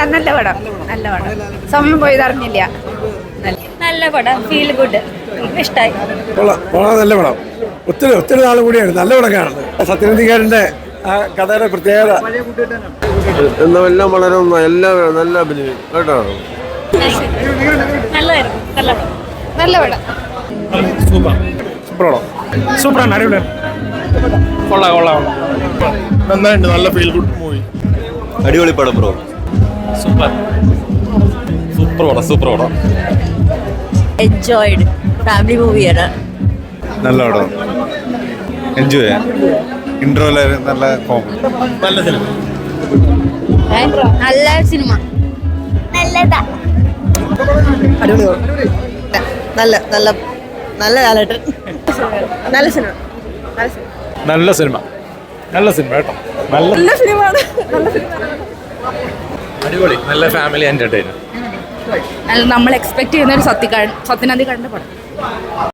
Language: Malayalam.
നല്ല പടം സമയം പോയത് അറിഞ്ഞില്ല. നല്ല പടം, ഫീൽ ഗുഡ്, ഇഷ്ടമായി. നല്ല പടം, ഒത്തിരി നാളും കൂടിയാണ്. നല്ല പടം കാണുന്നത്. സത്യനന്ദിക്കാരൻ്റെ ആ കഥയുടെ പ്രത്യേകത എല്ലാം വളരെ നല്ല അഭിനയം കേട്ടോ. നല്ല പടം. സൂപ്പറാണ്, അടിപൊളിയാണ്. കൊള്ളാം. നന്നായിട്ട്, നല്ല ഫീൽ ഗുഡ് മൂവി. അടിപൊളി പടം ബ്രോ. സൂപ്പർ പടം. എൻജോയ്ഡ് ഫാമിലി മൂവിയാണ്. നല്ല പടം, എൻജോയ് ചെയ്യാൻ. ഇൻട്രോയില് നല്ല കോമഡി. നല്ല സിനിമ. നല്ല സിനിമ. നല്ലതാ. അടിപൊളി. നല്ല കാലഘട്ടം. നല്ല സിനിമ. കേട്ടോ. നല്ല സിനിമയാണ്. അടിപൊളി, നല്ല ഫാമിലി എന്റർടൈനർ. നമ്മൾ എക്സ്പെക്ട് ചെയ്യുന്ന ഒരു സത്യനന്ദിക്കാരൻ്റെ പടം.